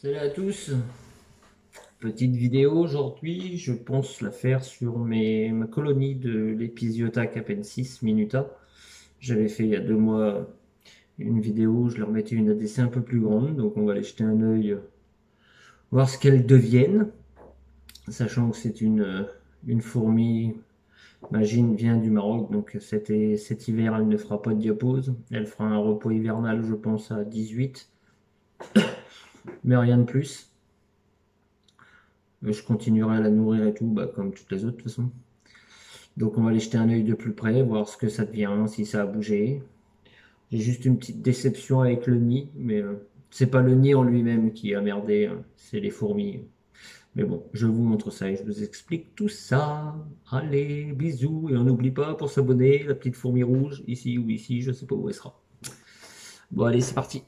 Salut à tous, petite vidéo aujourd'hui, je pense la faire sur ma colonie de l'Episiota capensis minuta. J'avais fait il y a 2 mois une vidéo où je leur mettais une ADC un peu plus grande, donc on va aller jeter un œil, voir ce qu'elles deviennent, sachant que c'est une fourmi, Magine vient du Maroc, donc cet hiver elle ne fera pas de diapause, elle fera un repos hivernal je pense à 18, mais rien de plus. Je continuerai à la nourrir et tout, bah, comme toutes les autres de toute façon. Donc on va aller jeter un œil de plus près, voir ce que ça devient, si ça a bougé. J'ai juste une petite déception avec le nid, mais c'est pas le nid en lui-même qui a merdé, hein, c'est les fourmis. Mais bon, je vous montre ça et je vous explique tout ça. Allez, bisous, et on n'oublie pas pour s'abonner, la petite fourmi rouge, ici ou ici, je sais pas où elle sera. Bon allez, c'est parti.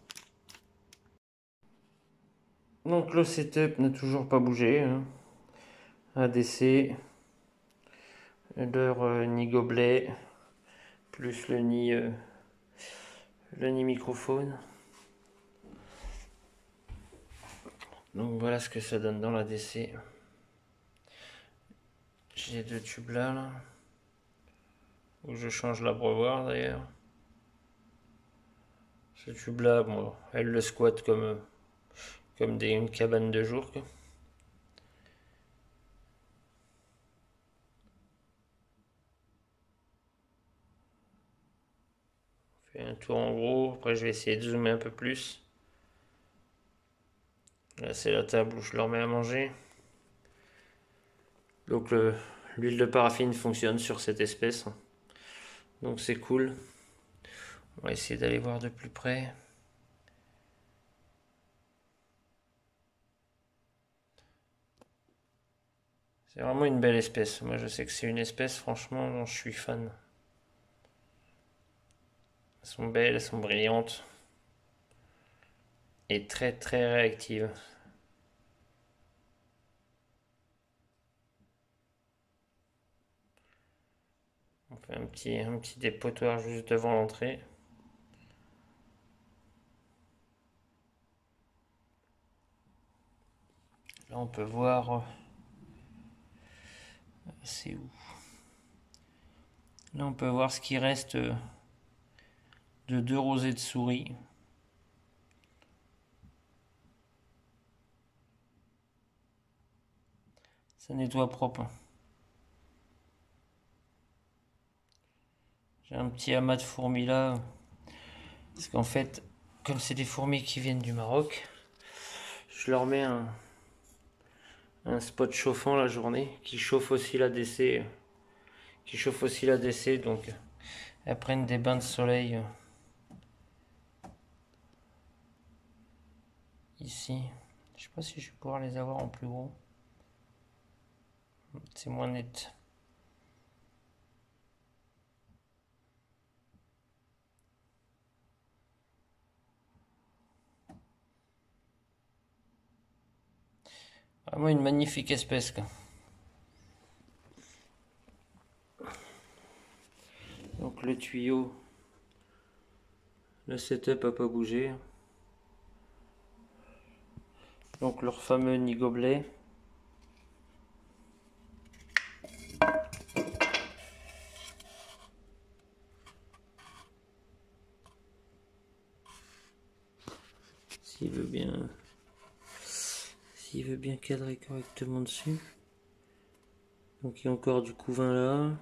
Donc le setup n'a toujours pas bougé, hein. ADC, leur nid gobelet, plus le nid microphone. Donc voilà ce que ça donne dans la DC. J'ai 2 tubes là, où je change l'abreuvoir d'ailleurs. Ce tube là, bon, elle le squatte comme une cabane de jour, quoi. On fait un tour en gros, après je vais essayer de zoomer un peu plus. Là c'est la table où je leur mets à manger. Donc l'huile de paraffine fonctionne sur cette espèce. Donc c'est cool. On va essayer d'aller voir de plus près. C'est vraiment une belle espèce. Moi je sais que c'est une espèce franchement dont je suis fan. Elles sont belles, elles sont brillantes et très très réactives. On fait un petit dépotoir juste devant l'entrée. Là on peut voir, c'est où? Là on peut voir ce qui reste de 2 rosées de souris. Ça nettoie propre. J'ai un petit amas de fourmis là. Parce qu'en fait, comme c'est des fourmis qui viennent du Maroc, je leur mets un spot chauffant la journée qui chauffe aussi la DC. Donc elles prennent des bains de soleil ici. Je sais pas si je vais pouvoir les avoir en plus gros. C'est moins net. Vraiment une magnifique espèce, quoi. Donc le tuyau, le setup a pas bougé. Donc leur fameux nid gobelet. S'il veut bien, s'il veut bien cadrer correctement dessus. Donc il y a encore du couvain là.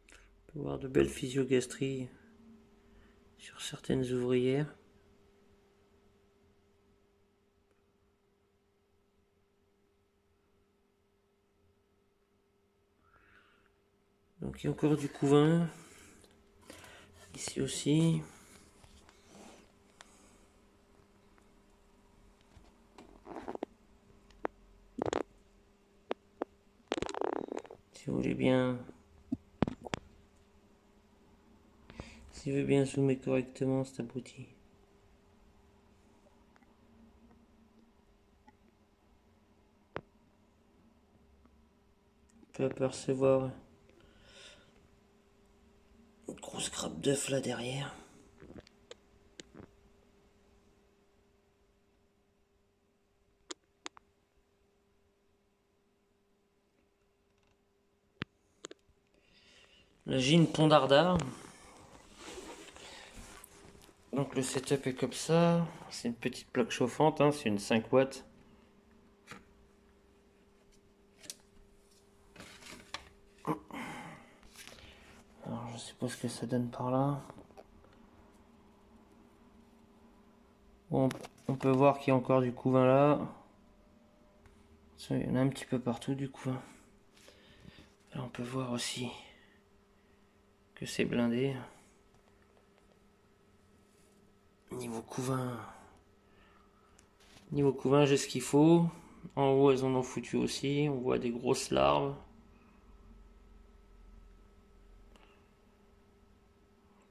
On peut voir de belles physiogastries sur certaines ouvrières. Donc il y a encore du couvain. Ici aussi. Si vous voulez bien, si vous voulez bien zoomer correctement cet abruti. On peut apercevoir une grosse grappe d'œuf là derrière. La Gine Pondardard. Donc le setup est comme ça. C'est une petite plaque chauffante, hein, c'est une 5 watts. Alors je sais pas ce que ça donne par là. Bon, on peut voir qu'il y a encore du couvain là. Il y en a un petit peu partout du couvain. Là on peut voir aussi que c'est blindé. Niveau couvain, j'ai ce qu'il faut. En haut, elles en ont foutu aussi. On voit des grosses larves.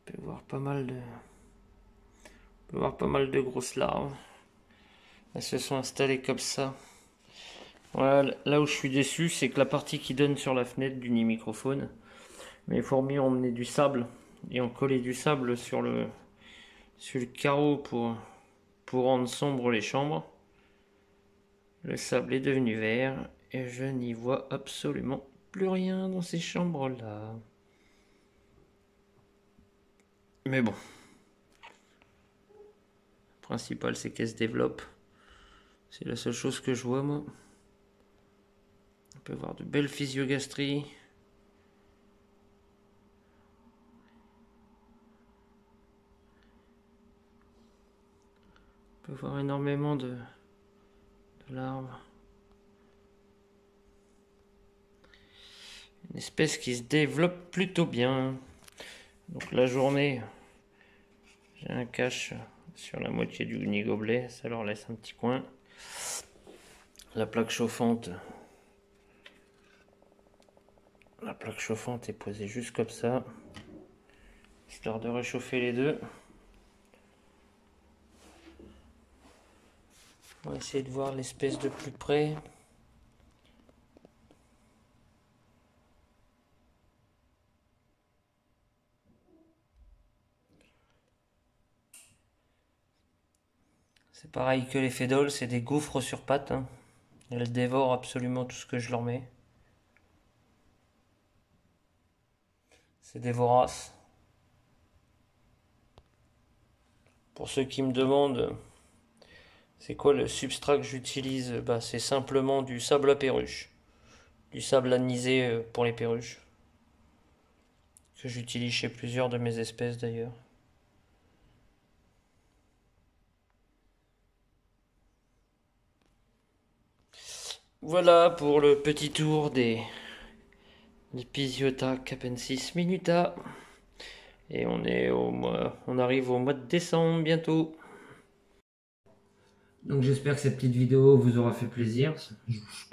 On peut voir pas mal de grosses larves. Elles se sont installées comme ça. Voilà, là où je suis déçu, c'est que la partie qui donne sur la fenêtre du nid microphone, mes fourmis ont emmené du sable et ont collé du sable sur le carreau pour rendre sombre les chambres. Le sable est devenu vert et je n'y vois absolument plus rien dans ces chambres-là. Mais bon. Le principal, c'est qu'elle se développe. C'est la seule chose que je vois, moi. On peut voir de belles physiogastries. On peut voir énormément de larves. Une espèce qui se développe plutôt bien. Donc la journée, j'ai un cache sur la moitié du nid gobelet, ça leur laisse un petit coin. La plaque chauffante est posée juste comme ça, histoire de réchauffer les deux. On va essayer de voir l'espèce de plus près. C'est pareil que les fédoles, c'est des gouffres sur pattes, hein. Elles dévorent absolument tout ce que je leur mets. C'est des voraces. Pour ceux qui me demandent c'est quoi le substrat que j'utilise, c'est simplement du sable à perruche. Du sable anisé pour les perruches. Que j'utilise chez plusieurs de mes espèces d'ailleurs. Voilà pour le petit tour des Pisiota capensis minuta. Et on arrive au mois de décembre bientôt. Donc j'espère que cette petite vidéo vous aura fait plaisir. Je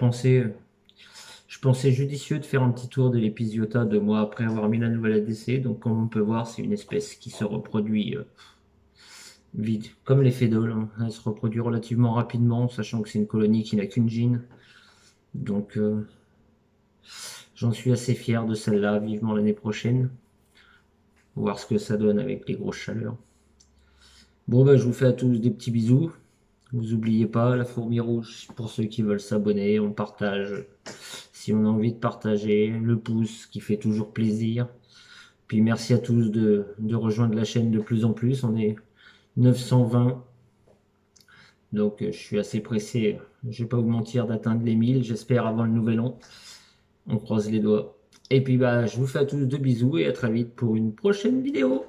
pensais judicieux de faire un petit tour de l'Episiota 2 mois après avoir mis la nouvelle ADC. Donc comme on peut voir, c'est une espèce qui se reproduit vite, comme les fédoles, hein. Elle se reproduit relativement rapidement, sachant que c'est une colonie qui n'a qu'une gine. Donc j'en suis assez fier de celle-là, vivement l'année prochaine. Voir ce que ça donne avec les grosses chaleurs. Bon je vous fais à tous des petits bisous. Vous oubliez pas la fourmi rouge pour ceux qui veulent s'abonner, on partage si on a envie de partager, le pouce qui fait toujours plaisir. Puis merci à tous de rejoindre la chaîne de plus en plus, on est 920. Donc je suis assez pressé, je vais pas vous mentir, d'atteindre les 1000, j'espère avant le nouvel an. On croise les doigts. Et puis je vous fais à tous de bisous et à très vite pour une prochaine vidéo.